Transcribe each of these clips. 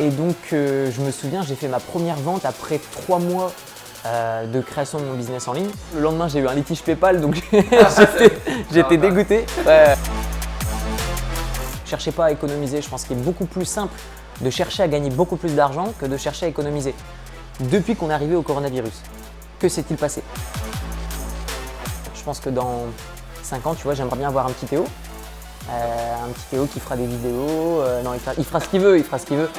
Et donc, je me souviens, j'ai fait ma première vente après 3 mois de création de mon business en ligne. Le lendemain, j'ai eu un litige PayPal, donc j'étais dégoûté. Ouais. Cherchez pas à économiser. Je pense qu'il est beaucoup plus simple de chercher à gagner beaucoup plus d'argent que de chercher à économiser. Depuis qu'on est arrivé au coronavirus, que s'est-il passé? Je pense que dans 5 ans, tu vois, j'aimerais bien avoir un petit Théo. Un petit Théo qui fera des vidéos. Non, il fera ce qu'il veut, il fera ce qu'il veut.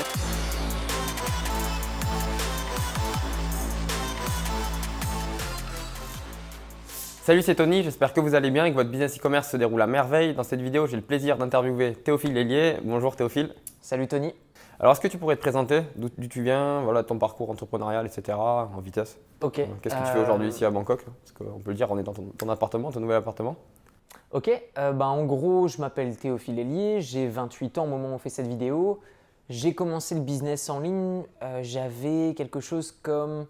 Salut, c'est Tony, j'espère que vous allez bien et que votre business e-commerce se déroule à merveille. Dans cette vidéo, j'ai le plaisir d'interviewer Théophile Hélier. Bonjour Théophile. Salut Tony. Alors, est-ce que tu pourrais te présenter d'où tu viens, voilà, ton parcours entrepreneurial, etc. en vitesse? Ok. Qu'est-ce que tu fais aujourd'hui ici à Bangkok? Parce qu'on peut le dire, on est dans ton appartement, ton nouvel appartement. Ok, en gros, je m'appelle Théophile Hélier, j'ai 28 ans au moment où on fait cette vidéo. J'ai commencé le business en ligne, j'avais quelque chose comme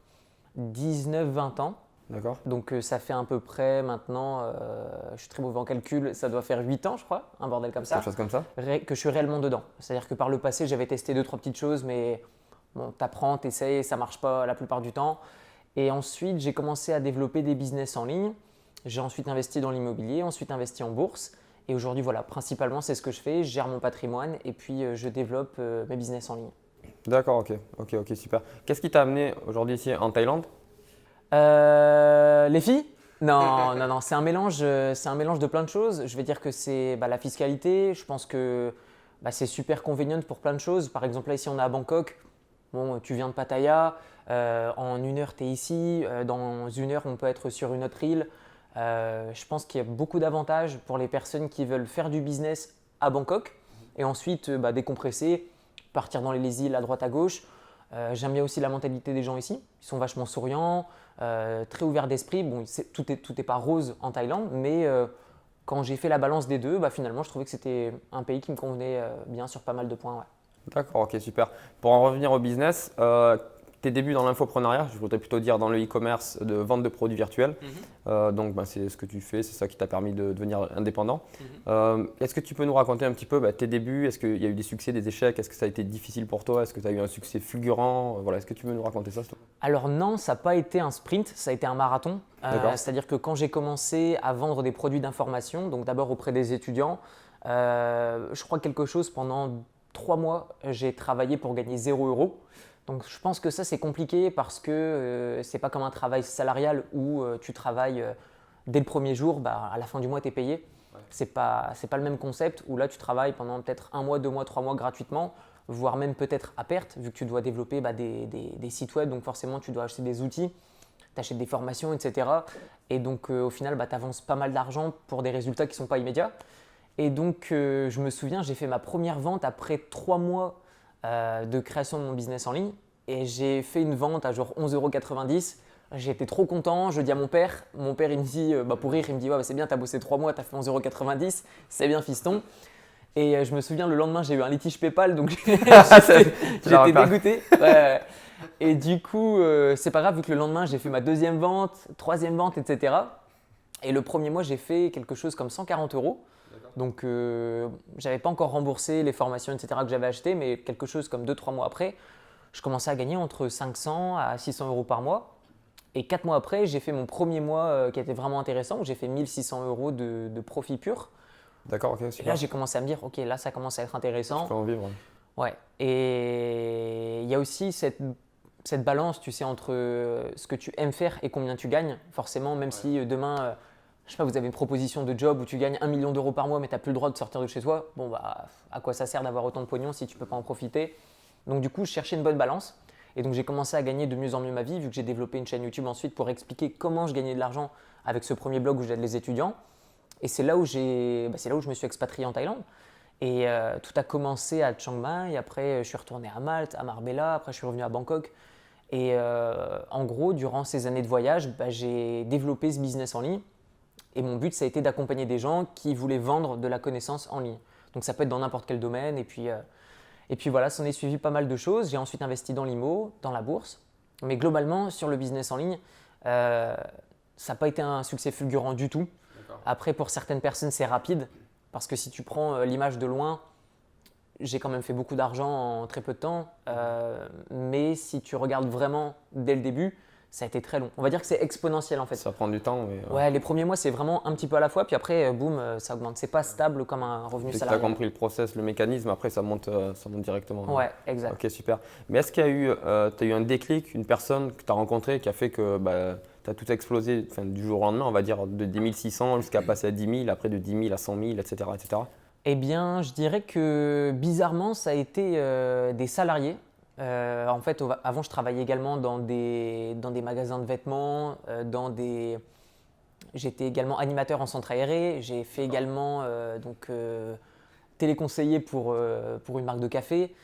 19-20 ans. D'accord. Donc ça fait à peu près maintenant, je suis très mauvais en calcul, ça doit faire 8 ans je crois, un bordel comme ça. Quelque chose comme ça. Que je suis réellement dedans. C'est-à-dire que par le passé, j'avais testé 2-3 petites choses, mais bon, t'apprends, t'essayes, ça marche pas la plupart du temps. Et ensuite, j'ai commencé à développer des business en ligne. J'ai ensuite investi dans l'immobilier, ensuite investi en bourse. Et aujourd'hui, voilà, principalement, c'est ce que je fais. Je gère mon patrimoine et puis je développe mes business en ligne. D'accord, ok, super. Qu'est-ce qui t'a amené aujourd'hui ici en Thaïlande? Les filles? Non, c'est un mélange de plein de choses. Je vais dire que c'est la fiscalité. Je pense que c'est super convenient pour plein de choses. Par exemple, là, ici, on est à Bangkok. Bon, tu viens de Pattaya. En 1 heure, tu es ici. Dans 1 heure, on peut être sur une autre île. Je pense qu'il y a beaucoup d'avantages pour les personnes qui veulent faire du business à Bangkok et ensuite décompresser, partir dans les îles à droite à gauche. J'aime bien aussi la mentalité des gens ici. Ils sont vachement souriants, très ouverts d'esprit. Bon, tout est pas rose en Thaïlande, mais quand j'ai fait la balance des deux, finalement, je trouvais que c'était un pays qui me convenait bien sur pas mal de points. Ouais. D'accord, ok, super. Pour en revenir au business, tes débuts dans l'infopreneuriat, je voudrais plutôt dire dans le e-commerce de vente de produits virtuels. Donc, c'est ce que tu fais, c'est ça qui t'a permis de devenir indépendant. Est-ce que tu peux nous raconter un petit peu tes débuts? Est-ce qu'il y a eu des succès, des échecs? Est-ce que ça a été difficile pour toi? Est-ce que tu as eu un succès fulgurant? Voilà, est-ce que tu peux nous raconter ça? Alors non, ça n'a pas été un sprint, ça a été un marathon. C'est-à-dire que quand j'ai commencé à vendre des produits d'information, donc d'abord auprès des étudiants, je crois quelque chose pendant 3 mois, j'ai travaillé pour gagner 0 €. Donc je pense que ça c'est compliqué parce que c'est pas comme un travail salarial où tu travailles dès le premier jour, à la fin du mois tu es payé. Ouais. C'est pas le même concept où là tu travailles pendant peut-être 1 mois, 2 mois, 3 mois gratuitement, voire même peut-être à perte vu que tu dois développer des sites web, donc forcément tu dois acheter des outils, tu achètes des formations, etc. Et donc au final tu avances pas mal d'argent pour des résultats qui ne sont pas immédiats. Et donc je me souviens, j'ai fait ma première vente après 3 mois de création de mon business en ligne et j'ai fait une vente à genre 11,90 €. J'étais trop content, je dis à mon père il me dit, pour rire, il me dit ouais, c'est bien, tu as bossé 3 mois, tu as fait 11,90 €, c'est bien fiston. Et je me souviens le lendemain, j'ai eu un litige PayPal donc j'étais dégoûté. Ouais. Et du coup, c'est pas grave vu que le lendemain, j'ai fait ma 2e vente, 3e vente, etc. Et le premier mois, j'ai fait quelque chose comme 140 €. Donc, je n'avais pas encore remboursé les formations, etc. que j'avais achetées, mais quelque chose comme 2-3 mois après, je commençais à gagner entre 500 à 600 € par mois. Et 4 mois après, j'ai fait mon premier mois qui était vraiment intéressant, où j'ai fait 1600 € de profit pur. D'accord, ok, super. Et là, j'ai commencé à me dire, ok, là, ça commence à être intéressant. Je peux en vivre. Ouais. Et il y a aussi cette balance, tu sais, entre ce que tu aimes faire et combien tu gagnes. Forcément, même si demain… je sais pas, vous avez une proposition de job où tu gagnes 1 million € par mois mais tu n'as plus le droit de sortir de chez toi, à quoi ça sert d'avoir autant de pognon si tu ne peux pas en profiter? Donc du coup, je cherchais une bonne balance et donc j'ai commencé à gagner de mieux en mieux ma vie vu que j'ai développé une chaîne YouTube ensuite pour expliquer comment je gagnais de l'argent avec ce premier blog où j'aide les étudiants. Et c'est là où je me suis expatrié en Thaïlande. Et tout a commencé à Chiang Mai, après je suis retourné à Malte, à Marbella, après je suis revenu à Bangkok. Et en gros, durant ces années de voyage, j'ai développé ce business en ligne. Et mon but, ça a été d'accompagner des gens qui voulaient vendre de la connaissance en ligne. Donc ça peut être dans n'importe quel domaine. Et puis voilà, s'en est suivi pas mal de choses. J'ai ensuite investi dans l'IMO, dans la bourse. Mais globalement, sur le business en ligne, ça n'a pas été un succès fulgurant du tout. Après, pour certaines personnes, c'est rapide. Parce que si tu prends l'image de loin, j'ai quand même fait beaucoup d'argent en très peu de temps. Mais si tu regardes vraiment dès le début, ça a été très long. On va dire que c'est exponentiel en fait. Ça prend du temps. Mais, Ouais, les premiers mois, c'est vraiment un petit peu à la fois. Puis après, boum, ça augmente. C'est pas stable comme un revenu tu as salarial. compris le process, le mécanisme, après ça monte directement. Ouais, exact. Ok, super. Mais est-ce qu'il y a eu, t'as eu un déclic, une personne que tu as rencontrée qui a fait que tu as tout explosé du jour au lendemain, on va dire de 10 600 jusqu'à passer à 10 000, après de 10 000 à 100 000, etc. etc. Eh bien, je dirais que bizarrement, ça a été des salariés. En fait, avant, je travaillais également dans des magasins de vêtements, j'étais également animateur en centre aéré. J'ai fait également téléconseiller pour une marque de café.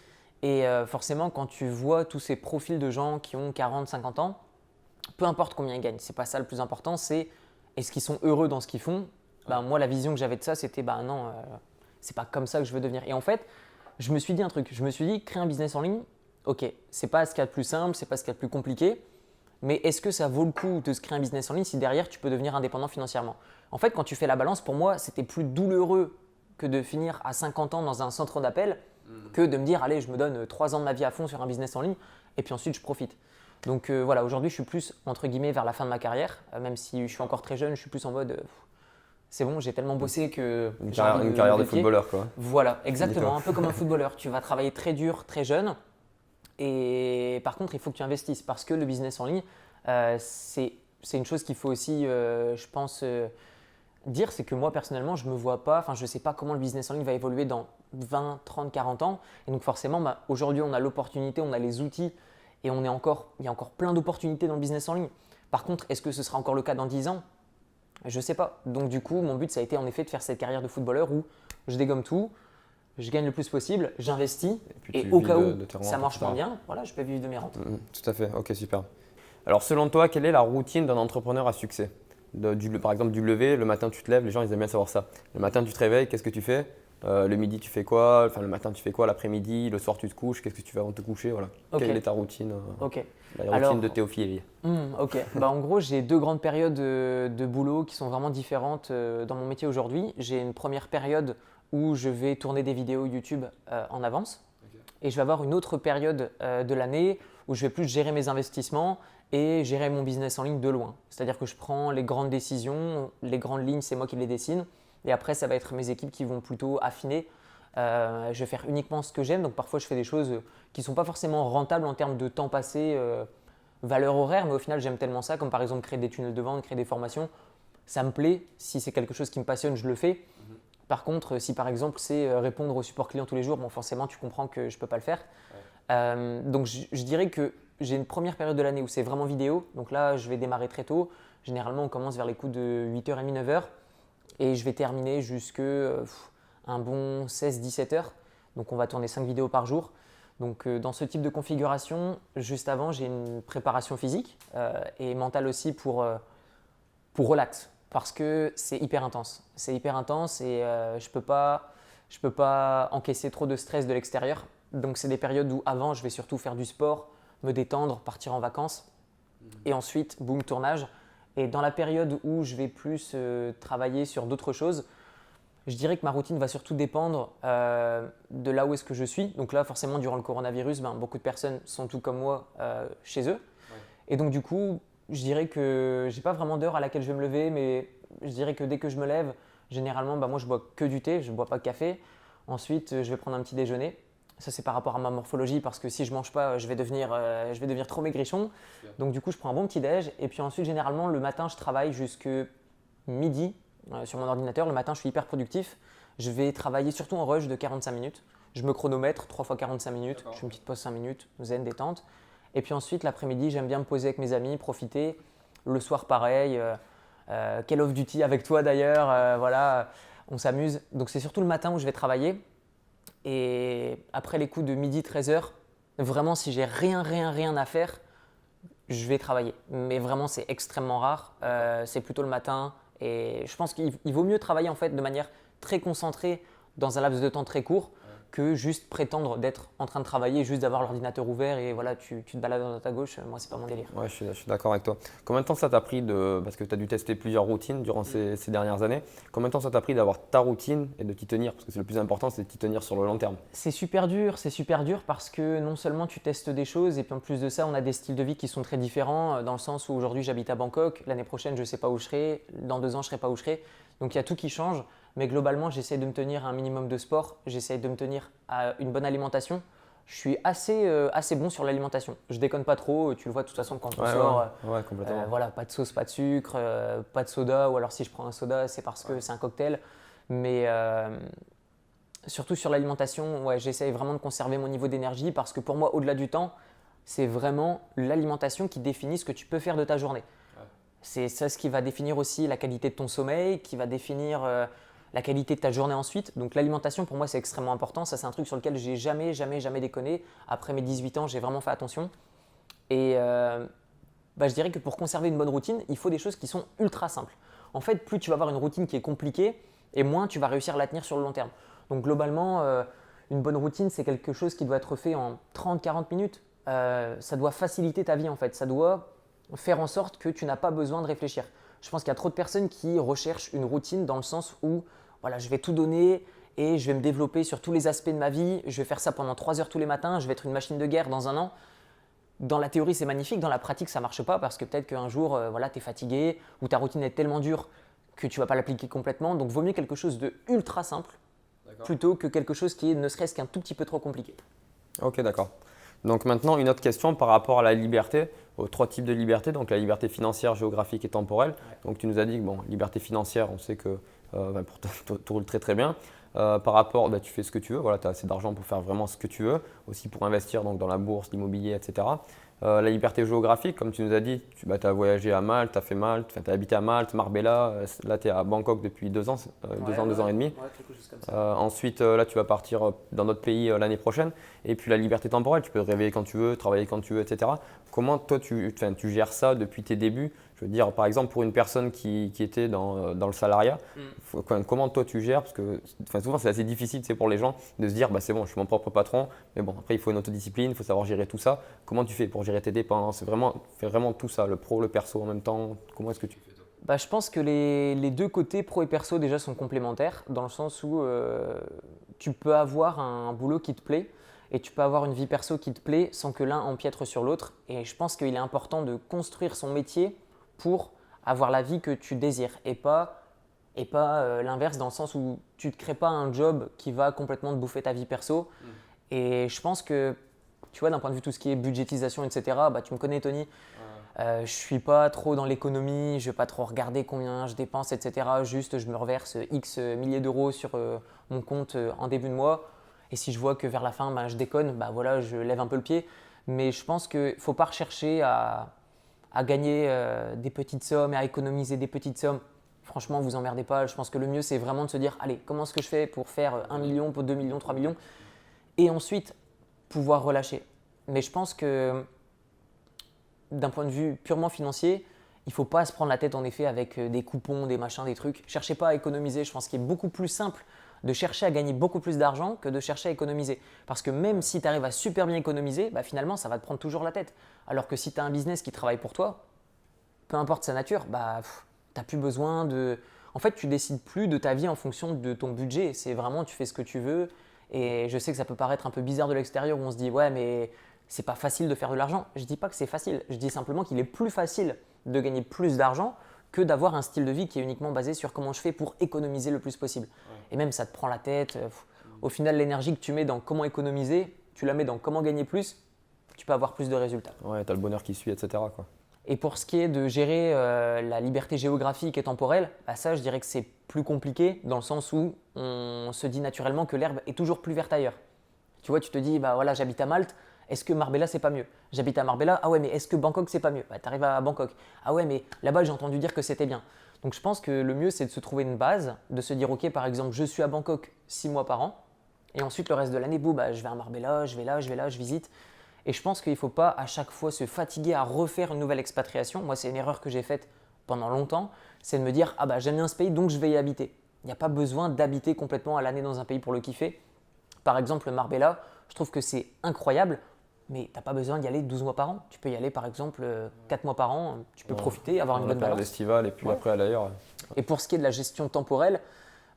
Et forcément, quand tu vois tous ces profils de gens qui ont 40, 50 ans, peu importe combien ils gagnent, c'est pas ça le plus important, c'est est-ce qu'ils sont heureux dans ce qu'ils font. Moi, la vision que j'avais de ça, c'était non, c'est pas comme ça que je veux devenir. Et en fait, je me suis dit un truc. Je me suis dit, créer un business en ligne, ok, c'est pas ce qu'il y a de plus simple, c'est pas ce qu'il y a de plus compliqué, mais est-ce que ça vaut le coup de se créer un business en ligne si derrière tu peux devenir indépendant financièrement? En fait, quand tu fais la balance, pour moi, c'était plus douloureux que de finir à 50 ans dans un centre d'appel que de me dire, allez, je me donne 3 ans de ma vie à fond sur un business en ligne et puis ensuite je profite. Donc voilà, aujourd'hui, je suis plus entre guillemets vers la fin de ma carrière, même si je suis encore très jeune, je suis plus en mode c'est bon, j'ai tellement bossé que Une carrière de footballeur, quoi. Voilà, exactement, un peu comme un footballeur. Tu vas travailler très dur, très jeune. Et par contre, il faut que tu investisses parce que le business en ligne, c'est une chose qu'il faut aussi, je pense, dire. C'est que moi, personnellement, je ne me vois pas, je ne sais pas comment le business en ligne va évoluer dans 20, 30, 40 ans. Et donc forcément, aujourd'hui, on a l'opportunité, on a les outils et il y a encore plein d'opportunités dans le business en ligne. Par contre, est-ce que ce sera encore le cas dans 10 ans? Je ne sais pas. Donc du coup, mon but, ça a été en effet de faire cette carrière de footballeur où je dégomme tout, je gagne le plus possible, j'investis et au cas où ça marche pas bien, voilà, je peux vivre de mes rentes. Tout à fait, ok, super. Alors selon toi, quelle est la routine d'un entrepreneur à succès? Par exemple, du lever, le matin tu te lèves, les gens ils aiment bien savoir ça. Le matin tu te réveilles, qu'est-ce que tu fais? Le midi tu fais quoi? Enfin le matin tu fais quoi? L'après-midi, le soir tu te couches, qu'est-ce que tu fais avant de te coucher? Voilà. Okay. Quelle est ta routine? Ok. La routine de Théophile. Ok. En gros, j'ai 2 grandes périodes de boulot qui sont vraiment différentes dans mon métier aujourd'hui. J'ai une première période où je vais tourner des vidéos YouTube en avance. Et je vais avoir une autre période de l'année où je vais plus gérer mes investissements et gérer mon business en ligne de loin. C'est-à-dire que je prends les grandes décisions, les grandes lignes, c'est moi qui les dessine. Et après, ça va être mes équipes qui vont plutôt affiner. Je vais faire uniquement ce que j'aime. Donc parfois, je fais des choses qui ne sont pas forcément rentables en termes de temps passé, valeur horaire. Mais au final, j'aime tellement ça, comme par exemple créer des tunnels de vente, créer des formations. Ça me plaît. Si c'est quelque chose qui me passionne, je le fais. Par contre, si par exemple c'est répondre au support client tous les jours, forcément tu comprends que je ne peux pas le faire. Donc je dirais que j'ai une première période de l'année où c'est vraiment vidéo. Donc là, je vais démarrer très tôt. Généralement, on commence vers les coups de 8h30, 9h. Et je vais terminer jusque un bon 16-17h. Donc on va tourner 5 vidéos par jour. Donc dans ce type de configuration, juste avant, j'ai une préparation physique et mentale aussi pour relax. Parce que c'est hyper intense. C'est hyper intense et je peux pas encaisser trop de stress de l'extérieur. Donc c'est des périodes où avant, je vais surtout faire du sport, me détendre, partir en vacances. Et ensuite, boum, tournage. Et dans la période où je vais plus travailler sur d'autres choses, je dirais que ma routine va surtout dépendre de là où est-ce que je suis. Donc là, forcément, durant le coronavirus, beaucoup de personnes sont tout comme moi chez eux. Ouais. Et donc du coup, je dirais que je n'ai pas vraiment d'heure à laquelle je vais me lever, mais je dirais que dès que je me lève, généralement, moi, je bois que du thé, je ne bois pas de café. Ensuite, je vais prendre un petit déjeuner. Ça, c'est par rapport à ma morphologie parce que si je ne mange pas, je vais devenir trop maigrichon. Donc, du coup, je prends un bon petit déj. Et puis ensuite, généralement, le matin, je travaille jusque midi sur mon ordinateur. Le matin, je suis hyper productif. Je vais travailler surtout en rush de 45 minutes. Je me chronomètre 3 fois 45 minutes. Je fais une petite pause 5 minutes, zen, détente. Et puis ensuite, l'après-midi, j'aime bien me poser avec mes amis, profiter. Le soir, pareil. Call of Duty avec toi d'ailleurs. Voilà, on s'amuse. Donc, c'est surtout le matin où je vais travailler. Et après les coups de midi, 13h, vraiment, si j'ai rien à faire, je vais travailler. Mais vraiment, c'est extrêmement rare. C'est plutôt le matin. Et je pense qu'il vaut mieux travailler en fait de manière très concentrée dans un laps de temps très court que juste prétendre d'être en train de travailler, juste d'avoir l'ordinateur ouvert et voilà, tu te balades dans ta gauche. Moi, c'est pas mon délire. Ouais, je suis d'accord avec toi. Combien de temps ça t'a pris parce que tu as dû tester plusieurs routines durant ces dernières années, combien de temps ça t'a pris d'avoir ta routine et de t'y tenir? Parce que c'est le plus important, c'est de t'y tenir sur le long terme. C'est super dur parce que non seulement tu testes des choses et puis en plus de ça, on a des styles de vie qui sont très différents dans le sens où aujourd'hui j'habite à Bangkok, l'année prochaine je ne sais pas où je serai, dans 2 ans je ne serai pas où je serai. Donc il y a tout qui change, mais globalement j'essaie de me tenir à un minimum de sport, j'essaie de me tenir à une bonne alimentation. Je suis assez bon sur l'alimentation. Je déconne pas trop, tu le vois de toute façon quand on sort. Ouais, complètement. Voilà, pas de sauce, pas de sucre, pas de soda, ou alors si je prends un soda, c'est parce que c'est un cocktail. Mais surtout sur l'alimentation, ouais, j'essaie vraiment de conserver mon niveau d'énergie parce que pour moi, au-delà du temps, c'est vraiment l'alimentation qui définit ce que tu peux faire de ta journée. Ouais. C'est ça ce qui va définir aussi la qualité de ton sommeil, qui va définir la qualité de ta journée ensuite. Donc l'alimentation pour moi c'est extrêmement important. Ça c'est un truc sur lequel j'ai jamais déconné. Après mes 18 ans j'ai vraiment fait attention. Et je dirais que pour conserver une bonne routine, il faut des choses qui sont ultra simples. En fait, plus tu vas avoir une routine qui est compliquée et moins tu vas réussir à la tenir sur le long terme. Donc globalement, une bonne routine c'est quelque chose qui doit être fait en 30-40 minutes. Ça doit faciliter ta vie en fait. Ça doit faire en sorte que tu n'as pas besoin de réfléchir. Je pense qu'il y a trop de personnes qui recherchent une routine dans le sens où voilà, je vais tout donner et je vais me développer sur tous les aspects de ma vie. Je vais faire ça pendant 3 heures tous les matins. Je vais être une machine de guerre dans un an. Dans la théorie, c'est magnifique. Dans la pratique, ça ne marche pas parce que peut-être qu'un jour, tu es fatigué ou ta routine est tellement dure que tu ne vas pas l'appliquer complètement. Donc, vaut mieux quelque chose de ultra simple plutôt que quelque chose qui est ne serait-ce qu'un tout petit peu trop compliqué. Ok, d'accord. Donc maintenant, une autre question par rapport à la liberté, aux 3 types de liberté, donc la liberté financière, géographique et temporelle. Ouais. Donc tu nous as dit que liberté financière, on sait que pour toi, tout roule très très bien. Par rapport, tu fais ce que tu veux, voilà, tu as assez d'argent pour faire vraiment ce que tu veux, aussi pour investir donc, dans la bourse, l'immobilier, etc. La liberté géographique, comme tu nous as dit, tu as voyagé à Malte, tu as fait Malte, tu as habité à Malte, Marbella, là tu es à Bangkok depuis 2 ans, 2 ans et demi. Ouais, quelque chose comme ça. Ensuite, là tu vas partir dans notre pays l'année prochaine. Et puis la liberté temporelle, tu peux te réveiller quand tu veux, travailler quand tu veux, etc. Comment toi tu gères ça depuis tes débuts? Je veux dire, par exemple, pour une personne qui était dans le salariat, comment toi tu gères? Parce que souvent c'est assez difficile pour les gens de se dire c'est bon, je suis mon propre patron, mais bon, après il faut une autodiscipline, il faut savoir gérer tout ça. Comment tu fais pour gérer tes dépenses? Fais vraiment tout ça, le pro, le perso en même temps. Comment est-ce que tu fais toi? Je pense que les deux côtés pro et perso déjà sont complémentaires dans le sens où tu peux avoir un boulot qui te plaît et tu peux avoir une vie perso qui te plaît sans que l'un empiètre sur l'autre. Et je pense qu'il est important de construire son métier pour avoir la vie que tu désires et pas l'inverse dans le sens où tu ne te crées pas un job qui va complètement te bouffer ta vie perso. Et je pense que, tu vois, d'un point de vue tout ce qui est budgétisation, etc., tu me connais Tony, je ne suis pas trop dans l'économie, je ne vais pas trop regarder combien je dépense, etc. Juste, je me reverse X milliers d'euros sur mon compte en début de mois. Et si je vois que vers la fin, je déconne, voilà, je lève un peu le pied. Mais je pense qu'il ne faut pas rechercher à gagner des petites sommes et à économiser des petites sommes. Franchement, vous emmerdez pas. Je pense que le mieux, c'est vraiment de se dire, allez, comment est-ce que je fais pour faire 1 million, pour 2 millions, 3 millions et ensuite pouvoir relâcher. Mais je pense que d'un point de vue purement financier, il ne faut pas se prendre la tête en effet avec des coupons, des machins, des trucs. Cherchez pas à économiser. Je pense qu'il est beaucoup plus simple de chercher à gagner beaucoup plus d'argent que de chercher à économiser. Parce que même si tu arrives à super bien économiser, finalement, ça va te prendre toujours la tête. Alors que si tu as un business qui travaille pour toi, peu importe sa nature, tu n'as plus besoin de… En fait, tu décides plus de ta vie en fonction de ton budget. C'est vraiment, tu fais ce que tu veux. Et je sais que ça peut paraître un peu bizarre de l'extérieur où on se dit « ouais, mais c'est pas facile de faire de l'argent ». Je ne dis pas que c'est facile. Je dis simplement qu'il est plus facile de gagner plus d'argent que d'avoir un style de vie qui est uniquement basé sur comment je fais pour économiser le plus possible. Ouais. Et même ça te prend la tête. Au final, l'énergie que tu mets dans comment économiser, tu la mets dans comment gagner plus, tu peux avoir plus de résultats. Ouais, tu as le bonheur qui suit, etc. quoi. Et pour ce qui est de gérer la liberté géographique et temporelle, ça je dirais que c'est plus compliqué dans le sens où on se dit naturellement que l'herbe est toujours plus verte ailleurs. Tu vois, tu te dis, voilà, j'habite à Malte, est-ce que Marbella c'est pas mieux? J'habite à Marbella, ah ouais, mais est-ce que Bangkok c'est pas mieux? Tu arrives à Bangkok, ah ouais, mais là-bas j'ai entendu dire que c'était bien. Donc je pense que le mieux c'est de se trouver une base, de se dire, ok, par exemple, je suis à Bangkok 6 mois par an, et ensuite le reste de l'année, je vais à Marbella, je vais là, je visite. Et je pense qu'il ne faut pas à chaque fois se fatiguer à refaire une nouvelle expatriation. Moi, c'est une erreur que j'ai faite pendant longtemps, c'est de me dire, j'aime bien ce pays, donc je vais y habiter. Il n'y a pas besoin d'habiter complètement à l'année dans un pays pour le kiffer. Par exemple, Marbella, je trouve que c'est incroyable, mais tu n'as pas besoin d'y aller 12 mois par an. Tu peux y aller par exemple 4 mois par an, tu peux profiter, avoir une bonne balance. L'estival et puis après aller ailleurs. Et pour ce qui est de la gestion temporelle,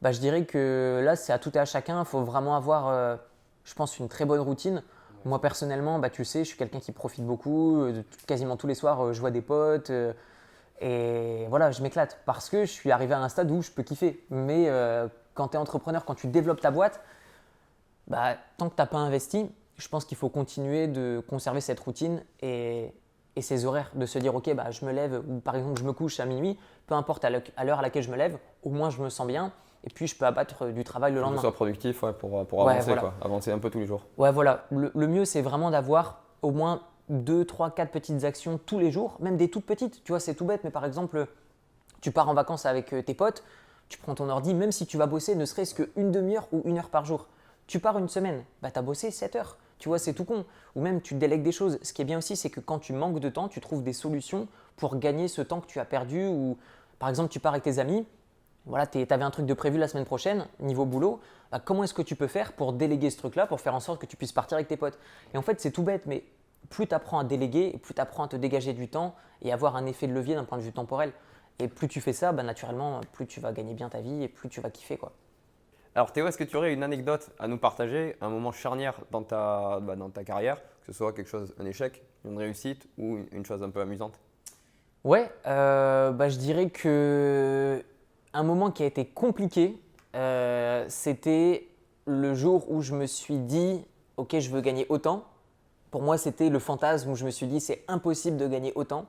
je dirais que là, c'est à tout et à chacun. Il faut vraiment avoir, je pense, une très bonne routine. Moi, personnellement, tu sais, je suis quelqu'un qui profite beaucoup. Quasiment tous les soirs, je vois des potes. Et voilà, je m'éclate parce que je suis arrivé à un stade où je peux kiffer. Mais quand tu es entrepreneur, quand tu développes ta boîte, tant que tu n'as pas investi, je pense qu'il faut continuer de conserver cette routine et ces horaires. De se dire, ok, je me lève ou par exemple, je me couche à minuit, peu importe à l'heure à laquelle je me lève, au moins je me sens bien. Et puis, je peux abattre du travail le lendemain. Que tu sois productif pour avancer, voilà. quoi. Avancer un peu tous les jours. Ouais, voilà. Le mieux, c'est vraiment d'avoir au moins 2, 3, 4 petites actions tous les jours, même des toutes petites. Tu vois, c'est tout bête, mais par exemple, tu pars en vacances avec tes potes, tu prends ton ordi, même si tu vas bosser ne serait-ce qu'une demi-heure ou 1 heure par jour. Tu pars une semaine, tu as bossé 7 heures. Tu vois, c'est tout con. Ou même, tu délègues des choses. Ce qui est bien aussi, c'est que quand tu manques de temps, tu trouves des solutions pour gagner ce temps que tu as perdu. Ou par exemple, tu pars avec tes amis. Voilà, tu avais un truc de prévu la semaine prochaine, niveau boulot, comment est-ce que tu peux faire pour déléguer ce truc-là, pour faire en sorte que tu puisses partir avec tes potes? Et en fait, c'est tout bête, mais plus tu apprends à déléguer, plus tu apprends à te dégager du temps et avoir un effet de levier d'un point de vue temporel. Et plus tu fais ça, naturellement, plus tu vas gagner bien ta vie et plus tu vas kiffer, quoi. Alors Théo, est-ce que tu aurais une anecdote à nous partager, un moment charnière dans ta carrière, que ce soit quelque chose, un échec, une réussite ou une chose un peu amusante? Ouais, je dirais que un moment qui a été compliqué, c'était le jour où je me suis dit « Ok, je veux gagner autant ». Pour moi, c'était le fantasme où je me suis dit « C'est impossible de gagner autant ».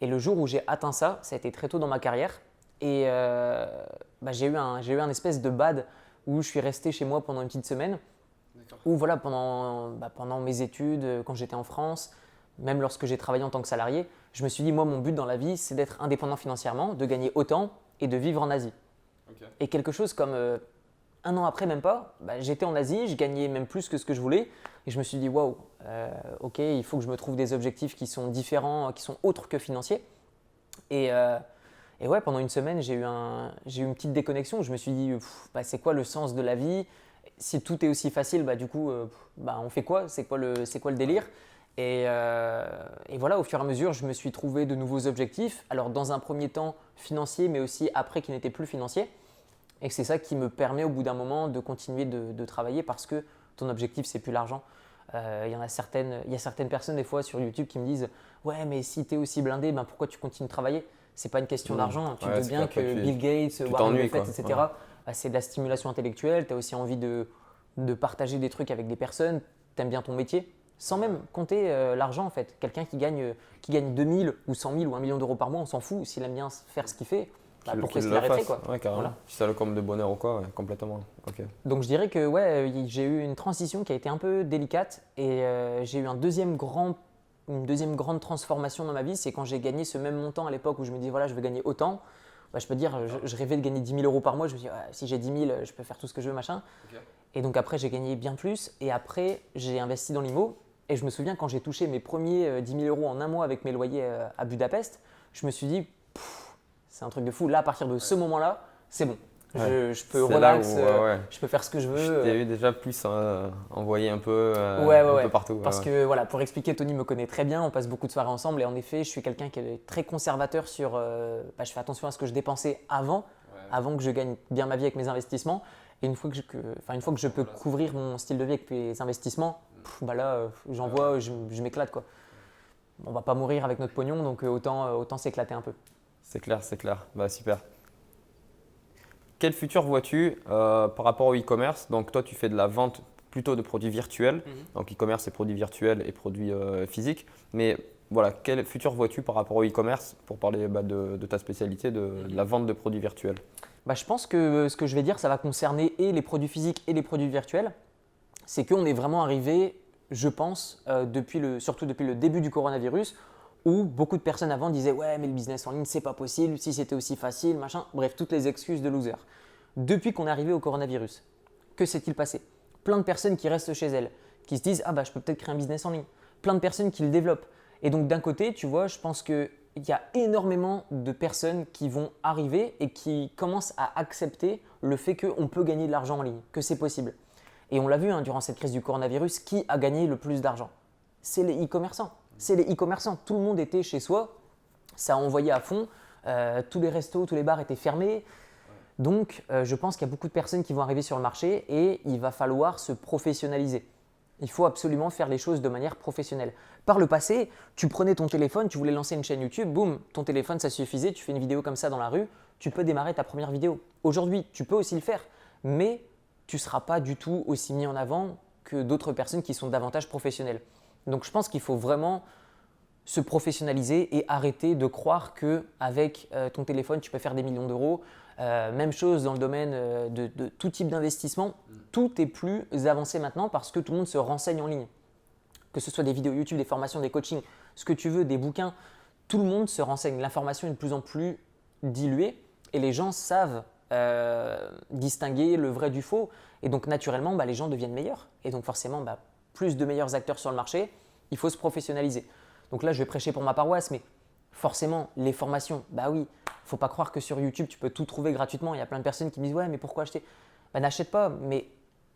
Et le jour où j'ai atteint ça, ça a été très tôt dans ma carrière. Et j'ai eu un espèce de bad où je suis resté chez moi pendant une petite semaine. Où voilà, pendant mes études, quand j'étais en France, même lorsque j'ai travaillé en tant que salarié, je me suis dit, moi, mon but dans la vie, c'est d'être indépendant financièrement, de gagner autant et de vivre en Asie. Okay. Et quelque chose comme 1 an après, même pas, j'étais en Asie, je gagnais même plus que ce que je voulais. Et je me suis dit, waouh, ok, il faut que je me trouve des objectifs qui sont différents, qui sont autres que financiers. Et ouais, pendant une semaine, j'ai eu une petite déconnexion où je me suis dit, c'est quoi le sens de la vie? Si tout est aussi facile, du coup, on fait quoi? C'est quoi le délire? Et voilà, au fur et à mesure, je me suis trouvé de nouveaux objectifs. Alors, dans un premier temps, financiers, mais aussi après qui n'étaient plus financiers. Et c'est ça qui me permet au bout d'un moment de continuer de travailler parce que ton objectif, c'est plus l'argent. Il y a certaines personnes des fois sur YouTube qui me disent « Ouais, mais si tu es aussi blindé, pourquoi tu continues de travailler ?» C'est pas une question d'argent. Tu te doutes bien que Bill Gates, Warren Buffett, etc., c'est de la stimulation intellectuelle. Tu as aussi envie de partager des trucs avec des personnes. Tu aimes bien ton métier. Sans même compter l'argent en fait. Quelqu'un qui gagne 2000 ou 100 000 ou 1 million d'euros par mois, on s'en fout. S'il aime bien faire ce qu'il fait, pourquoi est-ce qu'il arrêterait quoi? Ouais, carrément. Voilà. Si ça le comble de bonheur ou quoi, ouais, complètement. Okay. Donc je dirais que ouais, j'ai eu une transition qui a été un peu délicate et j'ai eu une deuxième grande transformation dans ma vie. C'est quand j'ai gagné ce même montant à l'époque où je me dis voilà, je veux gagner autant. Je peux dire, je rêvais de gagner 10 000 euros par mois. Je me dis si j'ai 10 000, je peux faire tout ce que je veux, machin. Okay. Et donc après, j'ai gagné bien plus. Et après, j'ai investi dans l'IMO. Et je me souviens quand j'ai touché mes premiers 10 000 euros en 1 mois avec mes loyers à Budapest, je me suis dit, c'est un truc de fou. Là, à partir de ce moment-là, c'est bon. Ouais. Je peux relax, je peux faire ce que je veux. Je t'ai vu déjà plus envoyer un peu, peu partout. Parce que voilà, pour expliquer, Tony me connaît très bien, on passe beaucoup de soirées ensemble et en effet, je suis quelqu'un qui est très conservateur sur… je fais attention à ce que je dépensais avant que je gagne bien ma vie avec mes investissements. Et une fois que je peux couvrir mon style de vie avec mes investissements, là, j'envoie, je m'éclate quoi. On va pas mourir avec notre pognon, donc autant s'éclater un peu. C'est clair. Super. Quel futur vois-tu par rapport au e-commerce? Donc toi, tu fais de la vente plutôt de produits virtuels. Donc e-commerce, c'est produits virtuels et produits physiques. Mais voilà, quel futur vois-tu par rapport au e-commerce pour parler de ta spécialité, de la vente de produits virtuels? Je pense que ce que je vais dire, ça va concerner et les produits physiques et les produits virtuels. C'est qu'on est vraiment arrivé, je pense, surtout depuis le début du coronavirus, où beaucoup de personnes avant disaient « Ouais, mais le business en ligne, c'est pas possible, si c'était aussi facile, machin. » Bref, toutes les excuses de loser. Depuis qu'on est arrivé au coronavirus, que s'est-il passé? Plein de personnes qui restent chez elles, qui se disent « Ah je peux peut-être créer un business en ligne. » Plein de personnes qui le développent. Et donc d'un côté, tu vois, je pense qu'il y a énormément de personnes qui vont arriver et qui commencent à accepter le fait qu'on peut gagner de l'argent en ligne, que c'est possible. Et on l'a vu durant cette crise du coronavirus, qui a gagné le plus d'argent? C'est les e-commerçants. C'est les e-commerçants. Tout le monde était chez soi, ça a envoyé à fond, tous les restos, tous les bars étaient fermés. Donc, je pense qu'il y a beaucoup de personnes qui vont arriver sur le marché et il va falloir se professionnaliser. Il faut absolument faire les choses de manière professionnelle. Par le passé, tu prenais ton téléphone, tu voulais lancer une chaîne YouTube, boum, ton téléphone ça suffisait, tu fais une vidéo comme ça dans la rue, tu peux démarrer ta première vidéo. Aujourd'hui, tu peux aussi le faire, mais tu ne seras pas du tout aussi mis en avant que d'autres personnes qui sont davantage professionnelles. Donc je pense qu'il faut vraiment se professionnaliser et arrêter de croire qu'avec ton téléphone, tu peux faire des millions d'euros. Même chose dans le domaine de tout type d'investissement. Tout est plus avancé maintenant parce que tout le monde se renseigne en ligne. Que ce soit des vidéos YouTube, des formations, des coachings, ce que tu veux, des bouquins, tout le monde se renseigne. L'information est de plus en plus diluée et les gens savent distinguer le vrai du faux. Et donc naturellement, les gens deviennent meilleurs. Et donc forcément, plus de meilleurs acteurs sur le marché, il faut se professionnaliser. Donc là, je vais prêcher pour ma paroisse, mais forcément, les formations, oui, il ne faut pas croire que sur YouTube, tu peux tout trouver gratuitement. Il y a plein de personnes qui me disent « Ouais, mais pourquoi acheter ?» N'achète pas, mais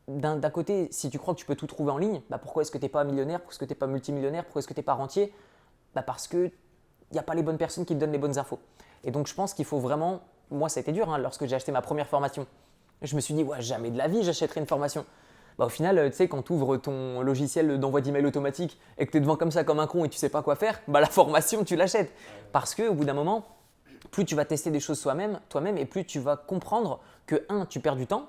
d'un côté, si tu crois que tu peux tout trouver en ligne, pourquoi est-ce que tu n'es pas millionnaire? Pourquoi est-ce que tu n'es pas multimillionnaire? Pourquoi est-ce que tu n'es pas rentier? Parce qu'il n'y a pas les bonnes personnes qui te donnent les bonnes infos. Et donc, je pense qu'il faut vraiment… Moi, ça a été dur lorsque j'ai acheté ma première formation. Je me suis dit « Ouais, jamais de la vie, j'achèterai une formation. » Au final, tu sais, quand tu ouvres ton logiciel d'envoi d'email automatique et que tu es devant comme ça comme un con et tu ne sais pas quoi faire, la formation, tu l'achètes. Parce qu'au bout d'un moment, plus tu vas tester des choses toi-même et plus tu vas comprendre que 1, tu perds du temps,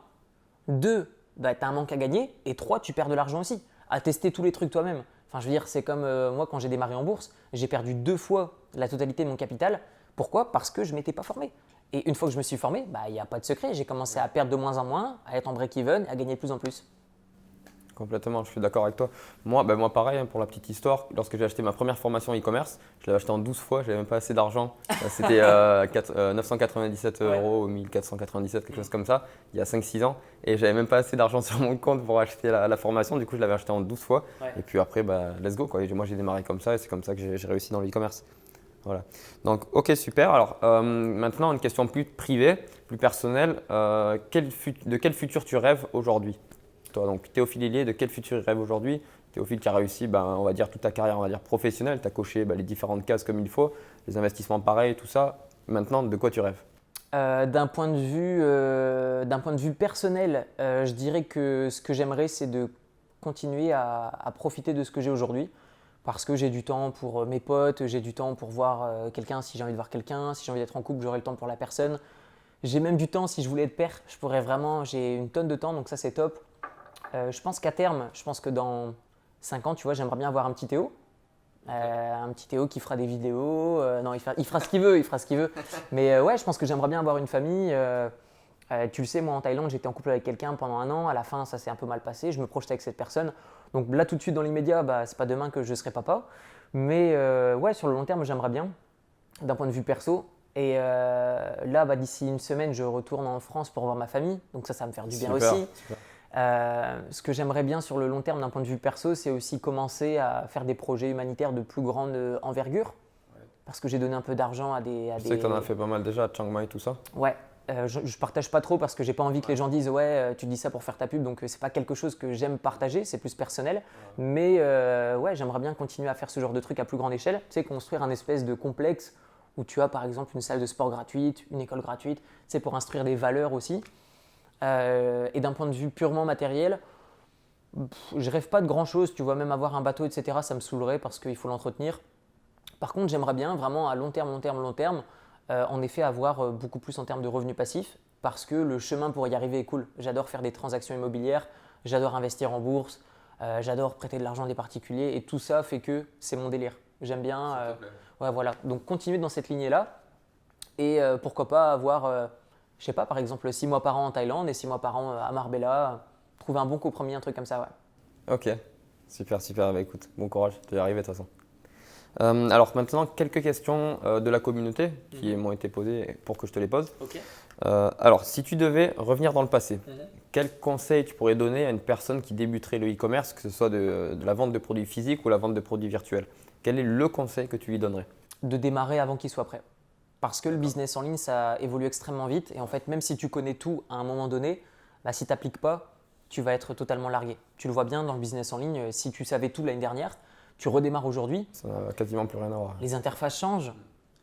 2, tu as un manque à gagner et 3, tu perds de l'argent aussi à tester tous les trucs toi-même. Enfin, je veux dire, c'est comme moi quand j'ai démarré en bourse, j'ai perdu 2 fois la totalité de mon capital. Pourquoi? Parce que je ne m'étais pas formé. Et une fois que je me suis formé, il n'y a pas de secret. J'ai commencé à perdre de moins en moins, à être en break-even, à gagner de plus en plus. Complètement, je suis d'accord avec toi. Moi, pareil, pour la petite histoire, lorsque j'ai acheté ma première formation e-commerce, je l'avais acheté en 12 fois, je n'avais même pas assez d'argent. C'était 997 euros ou 1497, quelque chose comme ça, il y a 5-6 ans. Et je n'avais même pas assez d'argent sur mon compte pour acheter la formation. Du coup, je l'avais acheté en 12 fois. Ouais. Et puis après, let's go, quoi. Et moi, j'ai démarré comme ça et c'est comme ça que j'ai réussi dans le e-commerce. Voilà. Donc, ok, super. Alors, maintenant, une question plus privée, plus personnelle. De quel futur tu rêves aujourd'hui? Donc, Théophile Hélier, de quel futur il rêve aujourd'hui? Théophile qui a réussi, on va dire, toute ta carrière, on va dire, professionnelle. Tu as coché les différentes cases comme il faut, les investissements pareils, tout ça. Maintenant, de quoi tu rêves? D'un point de vue personnel, je dirais que ce que j'aimerais, c'est de continuer à profiter de ce que j'ai aujourd'hui. Parce que j'ai du temps pour mes potes, j'ai du temps pour voir quelqu'un si j'ai envie de voir quelqu'un, si j'ai envie d'être en couple, j'aurai le temps pour la personne. J'ai même du temps si je voulais être père, j'ai une tonne de temps, donc ça c'est top. Je pense qu'à terme, je pense que dans 5 ans, tu vois, j'aimerais bien avoir un petit Théo. Un petit Théo qui fera des vidéos. Non, il fera ce qu'il veut, Mais ouais, je pense que j'aimerais bien avoir une famille. Tu le sais, moi en Thaïlande, j'étais en couple avec quelqu'un pendant 1 an. À la fin, ça s'est un peu mal passé. Je me projetais avec cette personne. Donc là, tout de suite, dans l'immédiat, c'est pas demain que je serai papa. Mais ouais, sur le long terme, j'aimerais bien, d'un point de vue perso. Et là, d'ici une semaine, je retourne en France pour voir ma famille. Donc ça va me faire du bien aussi. Super. Ce que j'aimerais bien sur le long terme d'un point de vue perso, c'est aussi commencer à faire des projets humanitaires de plus grande envergure. Ouais. Parce que j'ai donné un peu d'argent à des… Je sais que tu en as fait pas mal déjà à Chiang Mai, tout ça. Ouais, je ne partage pas trop parce que j'ai pas envie que les gens disent « Ouais, tu dis ça pour faire ta pub », donc c'est pas quelque chose que j'aime partager, c'est plus personnel. Ouais. Mais ouais, j'aimerais bien continuer à faire ce genre de truc à plus grande échelle. Tu sais, construire un espèce de complexe où tu as par exemple une salle de sport gratuite, une école gratuite, c'est pour instruire des valeurs aussi. Et d'un point de vue purement matériel, je rêve pas de grand chose, tu vois, même avoir un bateau, etc., ça me saoulerait parce qu'il faut l'entretenir. Par contre, j'aimerais bien vraiment à long terme, en effet avoir beaucoup plus en termes de revenus passifs parce que le chemin pour y arriver est cool. J'adore faire des transactions immobilières, j'adore investir en bourse, j'adore prêter de l'argent à des particuliers et tout ça fait que c'est mon délire. J'aime bien, ouais, voilà. Donc continuer dans cette lignée-là et pourquoi pas avoir… je sais pas, par exemple 6 mois par an en Thaïlande et 6 mois par an à Marbella, trouver un bon compromis, un truc comme ça, ouais. Ok, super. Écoute, bon courage, tu vas y arriver de toute façon. Alors maintenant, quelques questions de la communauté qui m'ont été posées pour que je te les pose. Okay. Alors, si tu devais revenir dans le passé, quel conseil tu pourrais donner à une personne qui débuterait le e-commerce, que ce soit de la vente de produits physiques ou la vente de produits virtuels? Quel est le conseil que tu lui donnerais? De démarrer avant qu'il soit prêt. Parce que le business en ligne, ça évolue extrêmement vite. Et en fait, même si tu connais tout à un moment donné, si tu n'appliques pas, tu vas être totalement largué. Tu le vois bien dans le business en ligne, si tu savais tout l'année dernière, tu redémarres aujourd'hui. Ça n'a quasiment plus rien à voir. Les interfaces changent,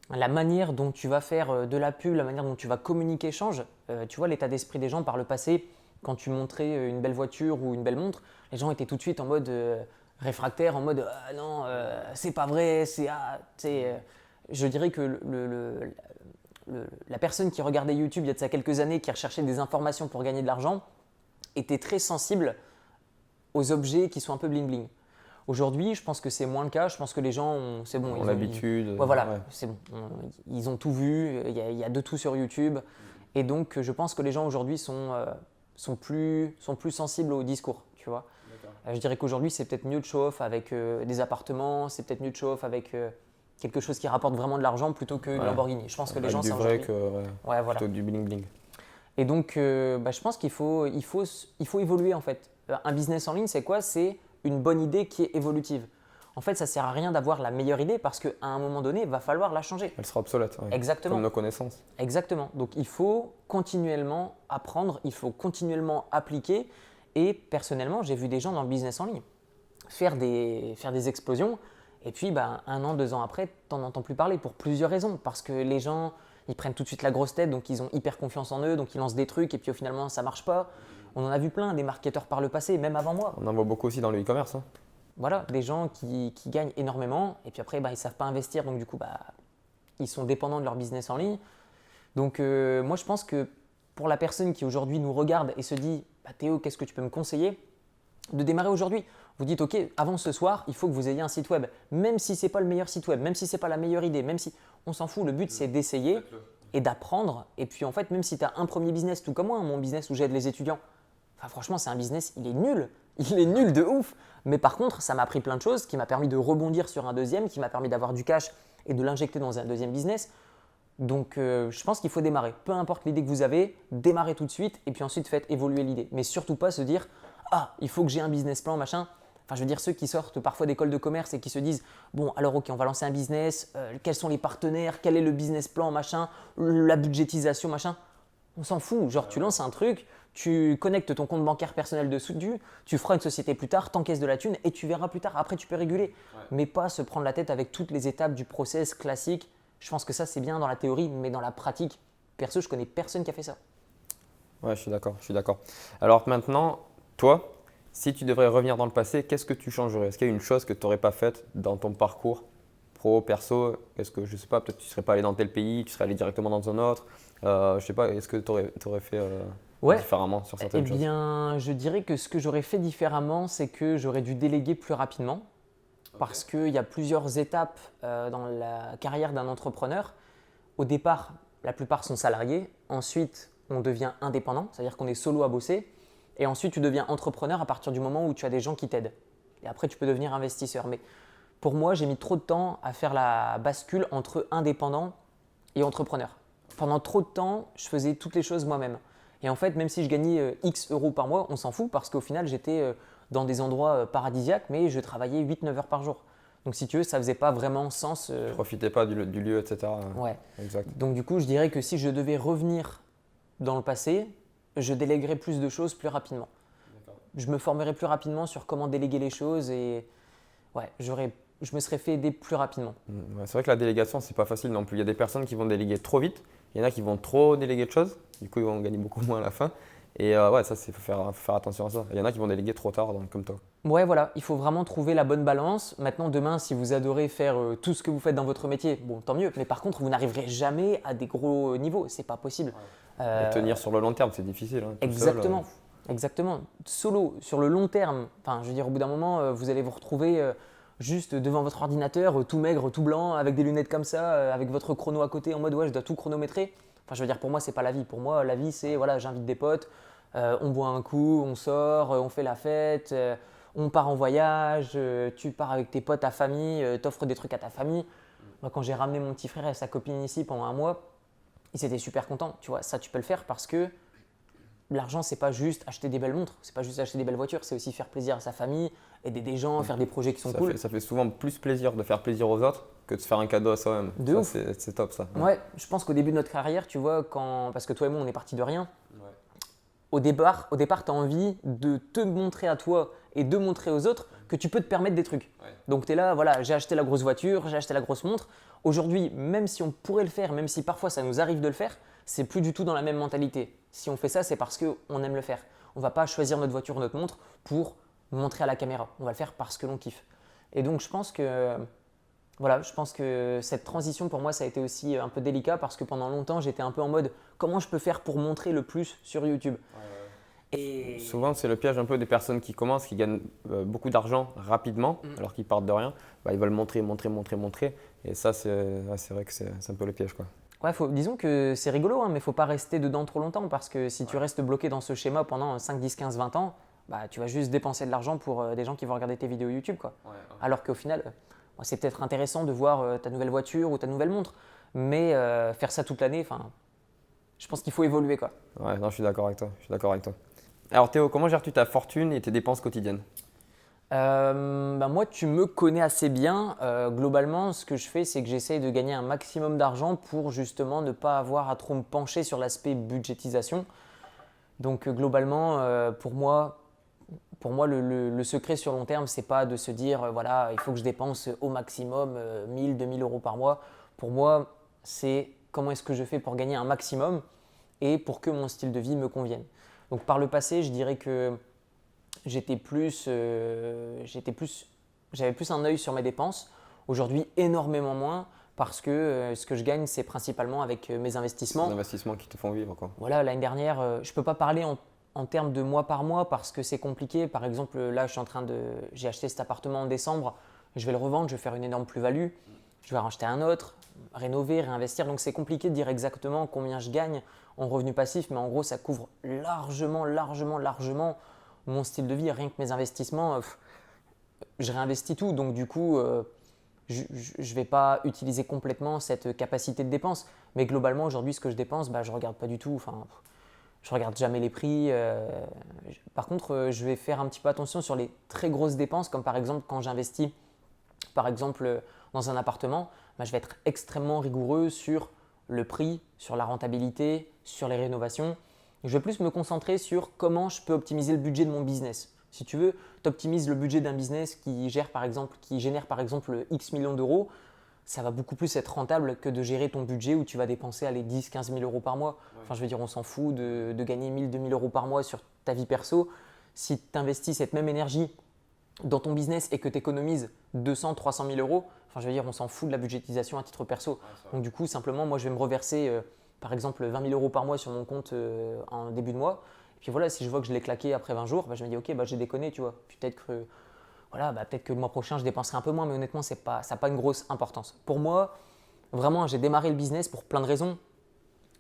la manière dont tu vas faire de la pub, la manière dont tu vas communiquer change. Tu vois l'état d'esprit des gens par le passé, quand tu montrais une belle voiture ou une belle montre, les gens étaient tout de suite en mode réfractaire, en mode ah non, c'est pas vrai, je dirais que la personne qui regardait YouTube il y a de ça quelques années, qui recherchait des informations pour gagner de l'argent, était très sensible aux objets qui sont un peu bling bling. Aujourd'hui, je pense que c'est moins le cas. Je pense que les gens c'est bon, ont l'habitude. Ouais, voilà, c'est bon. Ils ont tout vu. Il y a de tout sur YouTube. Et donc, je pense que les gens aujourd'hui sont plus sensibles au discours. Tu vois. Je dirais qu'aujourd'hui, c'est peut-être mieux de show-off avec des appartements. C'est peut-être mieux de show-off avec quelque chose qui rapporte vraiment de l'argent plutôt qu'une Lamborghini. Je pense que les gens, c'est du vrai voilà. plutôt que du bling bling. Et donc, je pense qu'il faut évoluer en fait. Un business en ligne, c'est quoi? C'est une bonne idée qui est évolutive. En fait, ça ne sert à rien d'avoir la meilleure idée parce qu'à un moment donné, il va falloir la changer. Elle sera obsolète. Ouais. Exactement. Comme nos connaissances. Exactement. Donc, il faut continuellement apprendre, il faut continuellement appliquer. Et personnellement, j'ai vu des gens dans le business en ligne faire des explosions. Et puis, 1 an, 2 ans après, tu n'en entends plus parler pour plusieurs raisons. Parce que les gens, ils prennent tout de suite la grosse tête, donc ils ont hyper confiance en eux, donc ils lancent des trucs et puis finalement, ça ne marche pas. On en a vu plein, des marketeurs par le passé, même avant moi. On en voit beaucoup aussi dans le e-commerce. Hein. Voilà, des gens qui gagnent énormément et puis après, ils ne savent pas investir, donc du coup, ils sont dépendants de leur business en ligne. Donc, moi, je pense que pour la personne qui aujourd'hui nous regarde et se dit Théo, qu'est-ce que tu peux me conseiller? De démarrer aujourd'hui. Vous dites ok, avant ce soir, il faut que vous ayez un site web. Même si ce n'est pas le meilleur site web, même si ce n'est pas la meilleure idée, même si on s'en fout, le but c'est d'essayer et d'apprendre. Et puis en fait, même si tu as un premier business, tout comme moi, mon business où j'aide les étudiants, franchement, c'est un business, il est nul. Il est nul de ouf. Mais par contre, ça m'a appris plein de choses qui m'a permis de rebondir sur un deuxième, qui m'a permis d'avoir du cash et de l'injecter dans un deuxième business. Donc, je pense qu'il faut démarrer. Peu importe l'idée que vous avez, démarrez tout de suite et puis ensuite faites évoluer l'idée. Mais surtout pas se dire « Ah, il faut que j'ai un business plan, machin ». Enfin, je veux dire, ceux qui sortent parfois d'école de commerce et qui se disent « Bon, alors ok, on va lancer un business, quels sont les partenaires, quel est le business plan, machin, la budgétisation, machin ». On s'en fout. Genre, tu lances un truc, tu connectes ton compte bancaire personnel dessus, tu feras une société plus tard, t'encaisses de la thune et tu verras plus tard. Après, tu peux réguler. Mais pas se prendre la tête avec toutes les étapes du process classique. Je pense que ça, c'est bien dans la théorie, mais dans la pratique, perso, je connais personne qui a fait ça. Ouais, je suis d'accord. Alors maintenant, toi, si tu devrais revenir dans le passé, qu'est-ce que tu changerais? Est-ce qu'il y a une chose que tu n'aurais pas faite dans ton parcours pro, perso? Est-ce que, je sais pas, peut-être tu ne serais pas allé dans tel pays, tu serais allé directement dans un autre? Je sais pas, est-ce que tu aurais fait différemment sur certaines choses? Eh bien, je dirais que ce que j'aurais fait différemment, c'est que j'aurais dû déléguer plus rapidement. Parce qu'il y a plusieurs étapes dans la carrière d'un entrepreneur. Au départ, la plupart sont salariés. Ensuite, on devient indépendant, c'est-à-dire qu'on est solo à bosser. Et ensuite, tu deviens entrepreneur à partir du moment où tu as des gens qui t'aident. Et après, tu peux devenir investisseur. Mais pour moi, j'ai mis trop de temps à faire la bascule entre indépendant et entrepreneur. Pendant trop de temps, je faisais toutes les choses moi-même. Et en fait, même si je gagnais X euros par mois, on s'en fout parce qu'au final, j'étais dans des endroits paradisiaques, mais je travaillais 8-9 heures par jour. Donc si tu veux, ça ne faisait pas vraiment sens. Tu ne profitais pas du lieu, etc. Ouais. Exact. Donc du coup, je dirais que si je devais revenir dans le passé, je déléguerais plus de choses plus rapidement. Je me formerais plus rapidement sur comment déléguer les choses et je me serais fait aider plus rapidement. Ouais, c'est vrai que la délégation, c'est pas facile non plus. Il y a des personnes qui vont déléguer trop vite, il y en a qui vont trop déléguer de choses, du coup ils vont gagner beaucoup moins à la fin. Et ça, il faut faire attention à ça. Il y en a qui vont déléguer trop tard, donc, comme toi. Ouais, voilà, il faut vraiment trouver la bonne balance. Maintenant, demain, si vous adorez faire tout ce que vous faites dans votre métier, bon, tant mieux. Mais par contre, vous n'arriverez jamais à des gros niveaux, c'est pas possible. Et tenir sur le long terme, c'est difficile. Hein, exactement, exactement. Solo, sur le long terme, je veux dire, au bout d'un moment, vous allez vous retrouver juste devant votre ordinateur, tout maigre, tout blanc, avec des lunettes comme ça, avec votre chrono à côté, en mode ouais, je dois tout chronométrer. Enfin, je veux dire, pour moi, c'est pas la vie. Pour moi, la vie, c'est voilà, j'invite des potes, on boit un coup, on sort, on fait la fête, on part en voyage, tu pars avec tes potes, ta famille, t'offres des trucs à ta famille. Moi, quand j'ai ramené mon petit frère et sa copine ici pendant 1 mois, ils étaient super contents. Tu vois, ça, tu peux le faire parce que l'argent, c'est pas juste acheter des belles montres, c'est pas juste acheter des belles voitures, c'est aussi faire plaisir à sa famille, aider des gens, faire des projets qui sont cool. Ça fait souvent plus plaisir de faire plaisir aux autres que de se faire un cadeau à soi-même. De ouf. C'est top ça. Ouais, je pense qu'au début de notre carrière, tu vois, parce que toi et moi, on est partis de rien. au départ tu as envie de te montrer à toi et de montrer aux autres que tu peux te permettre des trucs. Ouais. Donc tu es là, voilà, j'ai acheté la grosse voiture, j'ai acheté la grosse montre. Aujourd'hui, même si on pourrait le faire, même si parfois ça nous arrive de le faire, c'est plus du tout dans la même mentalité. Si on fait ça, c'est parce qu'on aime le faire. On ne va pas choisir notre voiture ou notre montre pour montrer à la caméra. On va le faire parce que l'on kiffe. Et donc je pense que cette transition pour moi ça a été aussi un peu délicat parce que pendant longtemps j'étais un peu en mode comment je peux faire pour montrer le plus sur YouTube. Et souvent, c'est le piège un peu des personnes qui commencent, qui gagnent beaucoup d'argent rapidement, alors qu'ils partent de rien. Ils veulent montrer. Et ça, c'est vrai que c'est un peu le piège, quoi. Ouais, disons que c'est rigolo, hein, mais il ne faut pas rester dedans trop longtemps parce que si tu restes bloqué dans ce schéma pendant 5, 10, 15, 20 ans, tu vas juste dépenser de l'argent pour des gens qui vont regarder tes vidéos YouTube, quoi. Alors qu'au final, c'est peut-être intéressant de voir ta nouvelle voiture ou ta nouvelle montre, mais faire ça toute l'année, je pense qu'il faut évoluer, quoi. Ouais, non, je suis d'accord avec toi. Alors Théo, comment gères-tu ta fortune et tes dépenses quotidiennes? Moi, tu me connais assez bien. Globalement, ce que je fais, c'est que j'essaye de gagner un maximum d'argent pour justement ne pas avoir à trop me pencher sur l'aspect budgétisation. Donc globalement, pour moi, le secret sur long terme, c'est pas de se dire voilà, il faut que je dépense au maximum 1000, 2000 euros par mois. Pour moi, c'est comment est-ce que je fais pour gagner un maximum et pour que mon style de vie me convienne. Donc par le passé, je dirais que j'avais plus un œil sur mes dépenses. Aujourd'hui, énormément moins parce que ce que je gagne, c'est principalement avec mes investissements. Les investissements qui te font vivre, quoi. Voilà, l'année dernière, je ne peux pas parler en termes de mois par mois parce que c'est compliqué. Par exemple, là, j'ai acheté cet appartement en décembre, je vais le revendre, je vais faire une énorme plus-value, je vais en acheter un autre, rénover, réinvestir. Donc c'est compliqué de dire exactement combien je gagne en revenu passif, mais en gros, ça couvre largement mon style de vie. Rien que mes investissements, je réinvestis tout. Donc du coup, je ne vais pas utiliser complètement cette capacité de dépense. Mais globalement, aujourd'hui, ce que je dépense, je ne regarde pas du tout. Je ne regarde jamais les prix. Par contre, je vais faire un petit peu attention sur les très grosses dépenses, comme par exemple quand j'investis par exemple dans un appartement, je vais être extrêmement rigoureux sur le prix, sur la rentabilité, sur les rénovations. Je vais plus me concentrer sur comment je peux optimiser le budget de mon business. Si tu veux, tu optimises le budget d'un business qui génère par exemple X millions d'euros, ça va beaucoup plus être rentable que de gérer ton budget où tu vas dépenser 10 15 000 euros par mois. Enfin, je veux dire, on s'en fout de gagner 1000, 2000 euros par mois sur ta vie perso. Si tu investis cette même énergie dans ton business et que tu économises 200, 300 000 euros, enfin, je veux dire, on s'en fout de la budgétisation à titre perso. Donc du coup, simplement, moi, je vais me reverser par exemple 20 000 euros par mois sur mon compte en début de mois. Et puis voilà, si je vois que je l'ai claqué après 20 jours, je me dis ok, j'ai déconné, tu vois. Peut-être que le mois prochain, je dépenserai un peu moins, mais honnêtement, ça n'a pas une grosse importance. Pour moi, vraiment, j'ai démarré le business pour plein de raisons,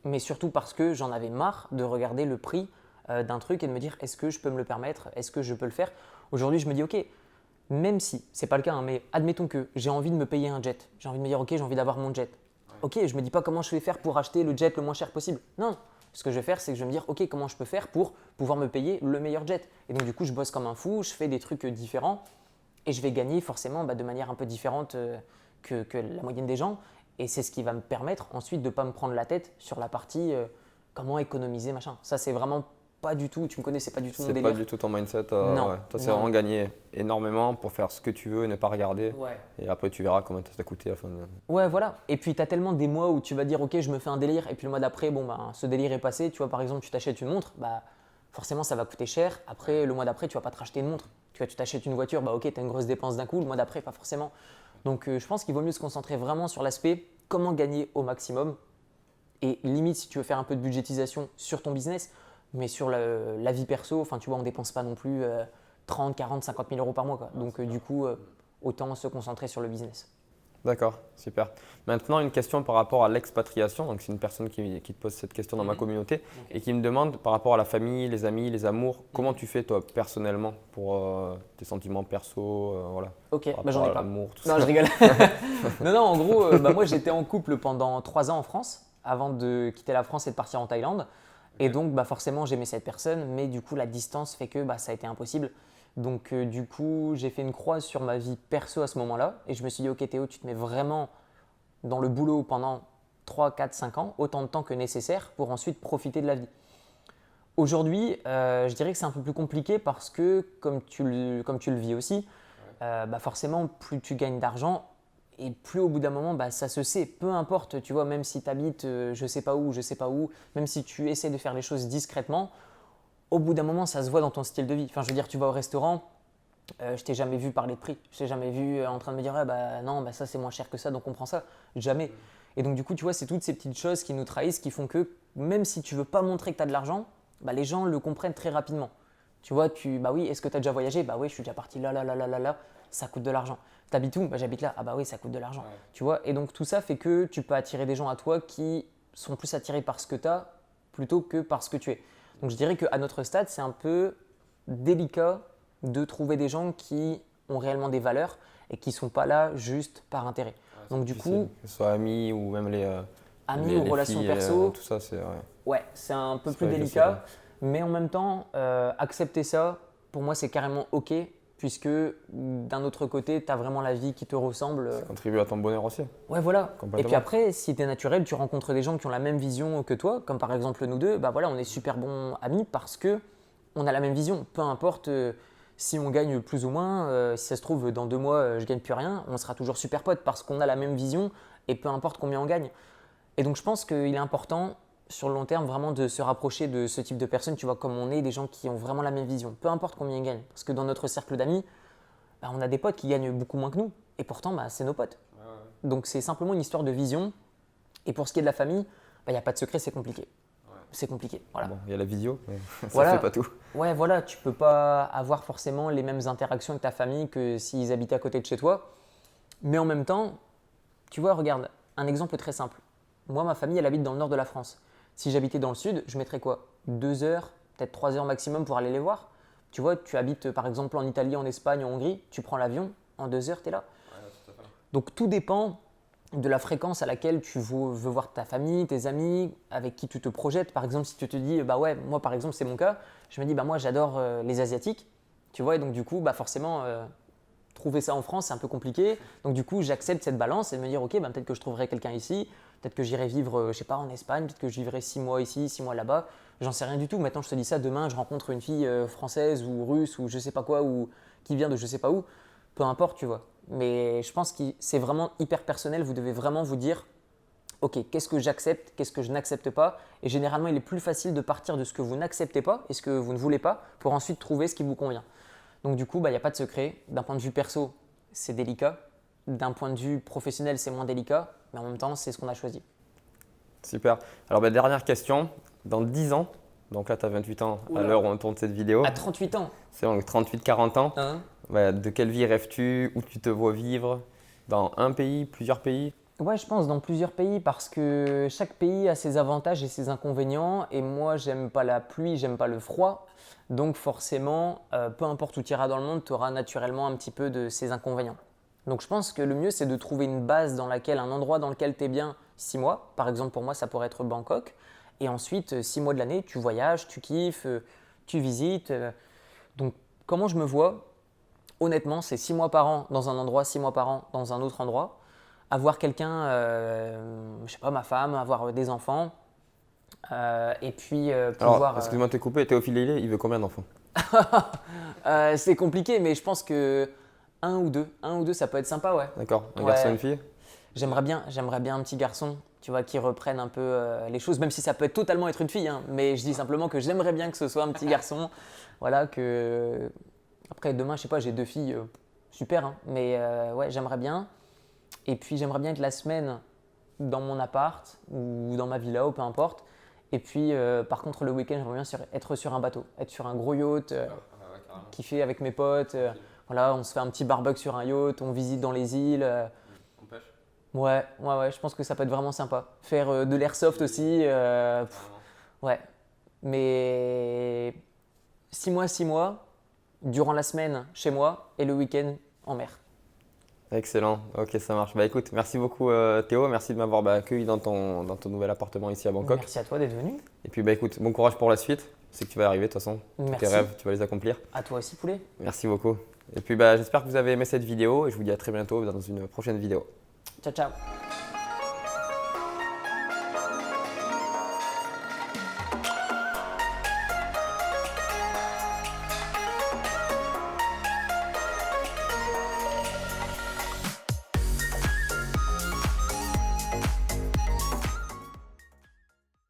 mais surtout parce que j'en avais marre de regarder le prix d'un truc et de me dire est-ce que je peux me le permettre, est-ce que je peux le faire. Aujourd'hui, je me dis ok, même si ce n'est pas le cas, mais admettons que j'ai envie de me payer un jet, j'ai envie de me dire ok, j'ai envie d'avoir mon jet. Ok, je ne me dis pas comment je vais faire pour acheter le jet le moins cher possible. Non, ce que je vais faire, c'est que je vais me dire ok, comment je peux faire pour pouvoir me payer le meilleur jet. Et donc du coup, je bosse comme un fou, je fais des trucs différents et je vais gagner forcément de manière un peu différente que la moyenne des gens. Et c'est ce qui va me permettre ensuite de ne pas me prendre la tête sur la partie comment économiser, machin. Ça, c'est vraiment pas du tout, tu me connais, c'est pas du tout mon délire. C'est pas du tout ton mindset. Non. Ouais. Toi, c'est vraiment gagner énormément pour faire ce que tu veux et ne pas regarder. Ouais. Et après, tu verras combien ça t'a coûté à la fin de... Ouais, voilà. Et puis, tu as tellement des mois où tu vas dire, ok, je me fais un délire. Et puis, le mois d'après, ce délire est passé. Tu vois, par exemple, tu t'achètes une montre, forcément, ça va coûter cher. Après, le mois d'après, tu vas pas te racheter une montre. Tu vois, tu t'achètes une voiture, ok, tu as une grosse dépense d'un coup. Le mois d'après, pas forcément. Donc, je pense qu'il vaut mieux se concentrer vraiment sur l'aspect comment gagner au maximum. Et limite, si tu veux faire un peu de budgétisation sur ton business, mais sur la vie perso, enfin, tu vois, on dépense pas non plus 30, 40, 50 000 euros par mois, quoi. Donc, du coup, autant se concentrer sur le business. D'accord, super. Maintenant, une question par rapport à l'expatriation. Donc, c'est une personne qui te pose cette question dans ma communauté et qui me demande par rapport à la famille, les amis, les amours, comment tu fais toi personnellement pour tes sentiments perso, voilà. Ok, j'en ai pas. L'amour, tout non, ça. je rigole. non, en gros, moi j'étais en couple pendant 3 ans en France avant de quitter la France et de partir en Thaïlande. Et donc, forcément, j'aimais cette personne, mais du coup, la distance fait que ça a été impossible. Donc, du coup, j'ai fait une croix sur ma vie perso à ce moment-là. Et je me suis dit, ok Théo, tu te mets vraiment dans le boulot pendant 3, 4, 5 ans, autant de temps que nécessaire pour ensuite profiter de la vie. Aujourd'hui, je dirais que c'est un peu plus compliqué parce que, comme tu le vis aussi, bah forcément, plus tu gagnes d'argent et plus au bout d'un moment, bah, ça se sait. Peu importe, tu vois, même si tu habites je sais pas où, je sais pas où, même si tu essaies de faire les choses discrètement, au bout d'un moment, ça se voit dans ton style de vie. Enfin, je veux dire, tu vas au restaurant, je t'ai jamais vu parler de prix. Je t'ai jamais vu en train de me dire, ah, bah non, bah, ça c'est moins cher que ça, donc on prend ça. Jamais. Et donc, du coup, tu vois, c'est toutes ces petites choses qui nous trahissent, qui font que même si tu veux pas montrer que tu as de l'argent, bah, les gens le comprennent très rapidement. Tu vois, bah oui, est-ce que tu as déjà voyagé? Bah oui, je suis déjà parti là, là, là, là, là, là, ça coûte de l'argent. T'habites où? Bah j'habite là. Ah bah oui, ça coûte de l'argent. Ouais. Tu vois, et donc tout ça fait que tu peux attirer des gens à toi qui sont plus attirés par ce que tu as plutôt que par ce que tu es. Donc je dirais qu'à notre stade, c'est un peu délicat de trouver des gens qui ont réellement des valeurs et qui ne sont pas là juste par intérêt. Ouais, donc du coup, que ce soit amis ou même amis ou relations filles, perso, tout ça, ouais, c'est un peu plus délicat. Mais en même temps, accepter ça, pour moi, c'est carrément OK, puisque d'un autre côté, tu as vraiment la vie qui te ressemble. Ça contribue à ton bonheur aussi. Ouais, voilà. Et puis après, si tu es naturel, tu rencontres des gens qui ont la même vision que toi, comme par exemple nous deux, bah voilà, on est super bons amis parce que on a la même vision. Peu importe si on gagne plus ou moins, si ça se trouve, dans 2 mois, je gagne plus rien, on sera toujours super potes parce qu'on a la même vision et peu importe combien on gagne. Et donc, je pense qu'il est important sur le long terme vraiment de se rapprocher de ce type de personnes, tu vois, comme on est, des gens qui ont vraiment la même vision, peu importe combien ils gagnent. Parce que dans notre cercle d'amis, bah, on a des potes qui gagnent beaucoup moins que nous, et pourtant, bah, c'est nos potes. Ouais, ouais. Donc c'est simplement une histoire de vision. Et pour ce qui est de la famille, il n'y a pas de secret, c'est compliqué. Ouais. C'est compliqué, voilà. Bon, il y a la vidéo, mais ça voilà. fait pas tout. Ouais, voilà, tu peux pas avoir forcément les mêmes interactions avec ta famille que s'ils habitaient à côté de chez toi. Mais en même temps, tu vois, regarde, un exemple très simple. Moi, ma famille, elle habite dans le nord de la France. Si j'habitais dans le sud, je mettrais quoi? 2 heures, peut-être 3 heures maximum pour aller les voir. Tu vois, tu habites par exemple en Italie, en Espagne, en Hongrie, tu prends l'avion, en 2 heures, tu es là. Ouais, tout à fait. Donc tout dépend de la fréquence à laquelle tu veux voir ta famille, tes amis, avec qui tu te projettes. Par exemple, si tu te dis, bah ouais, moi par exemple, c'est mon cas, je me dis, bah moi j'adore les Asiatiques, tu vois, et donc du coup, bah forcément, trouver ça en France, c'est un peu compliqué. Donc du coup, j'accepte cette balance et de me dire, ok, bah, peut-être que je trouverai quelqu'un ici. Peut-être que j'irai vivre, je sais pas, en Espagne, peut-être que je vivrai 6 mois ici, 6 mois là-bas. J'en sais rien du tout. Maintenant, je te dis ça, demain, je rencontre une fille française ou russe ou je sais pas quoi, ou qui vient de je sais pas où. Peu importe, tu vois. Mais je pense que c'est vraiment hyper personnel. Vous devez vraiment vous dire, ok, qu'est-ce que j'accepte, qu'est-ce que je n'accepte pas. Et généralement, il est plus facile de partir de ce que vous n'acceptez pas et ce que vous ne voulez pas pour ensuite trouver ce qui vous convient. Donc du coup, il n'y a pas de secret. D'un point de vue perso, c'est délicat. D'un point de vue professionnel, c'est moins délicat. Mais en même temps, c'est ce qu'on a choisi. Super. Alors, dernière question. Dans 10 ans, donc là, tu as 28 ans à l'heure où on tourne cette vidéo. À 38 ans. C'est donc 38-40 ans. De quelle vie rêves-tu? Où tu te vois vivre? Dans un pays, plusieurs pays? Ouais, je pense dans plusieurs pays parce que chaque pays a ses avantages et ses inconvénients. Et moi, j'aime pas la pluie, j'aime pas le froid. Donc forcément, peu importe où tu iras dans le monde, tu auras naturellement un petit peu de ces inconvénients. Donc je pense que le mieux, c'est de trouver une base dans laquelle, un endroit dans lequel tu es bien 6 mois. Par exemple, pour moi, ça pourrait être Bangkok. Et ensuite, 6 mois de l'année, tu voyages, tu kiffes, tu visites. Donc comment je me vois? Honnêtement, c'est 6 mois par an dans un endroit, 6 mois par an dans un autre endroit. Avoir quelqu'un, je sais pas, ma femme, avoir des enfants. Et puis pouvoir… Alors, excuse-moi de te couper, Théophile Lillet, il veut combien d'enfants? C'est compliqué, mais je pense que un ou deux, ça peut être sympa, ouais. D'accord, un garçon et une fille? J'aimerais bien un petit garçon, tu vois, qui reprenne un peu les choses, même si ça peut totalement être une fille, hein, mais je dis simplement que j'aimerais bien que ce soit un petit garçon. Voilà, que… Après, demain, je sais pas, j'ai 2 filles, super, hein, mais ouais, j'aimerais bien. Et puis, j'aimerais bien être la semaine dans mon appart ou dans ma villa ou peu importe. Et puis, par contre, le week-end, j'aimerais bien être sur un bateau, être sur un gros yacht, kiffer avec mes potes. Voilà, on se fait un petit barbecue sur un yacht, on visite dans les îles. On pêche? Ouais, je pense que ça peut être vraiment sympa. Faire de l'airsoft aussi. Ouais, mais 6 mois, durant la semaine chez moi et le week-end en mer. Excellent, ok, ça marche. Écoute, merci beaucoup Théo, merci de m'avoir accueilli dans ton nouvel appartement ici à Bangkok. Merci à toi d'être venu. Et puis écoute, bon courage pour la suite. C'est que tu vas y arriver de toute façon. Merci. Tes rêves, tu vas les accomplir. À toi aussi, poulet. Merci beaucoup. Et puis j'espère que vous avez aimé cette vidéo et je vous dis à très bientôt dans une prochaine vidéo. Ciao, ciao.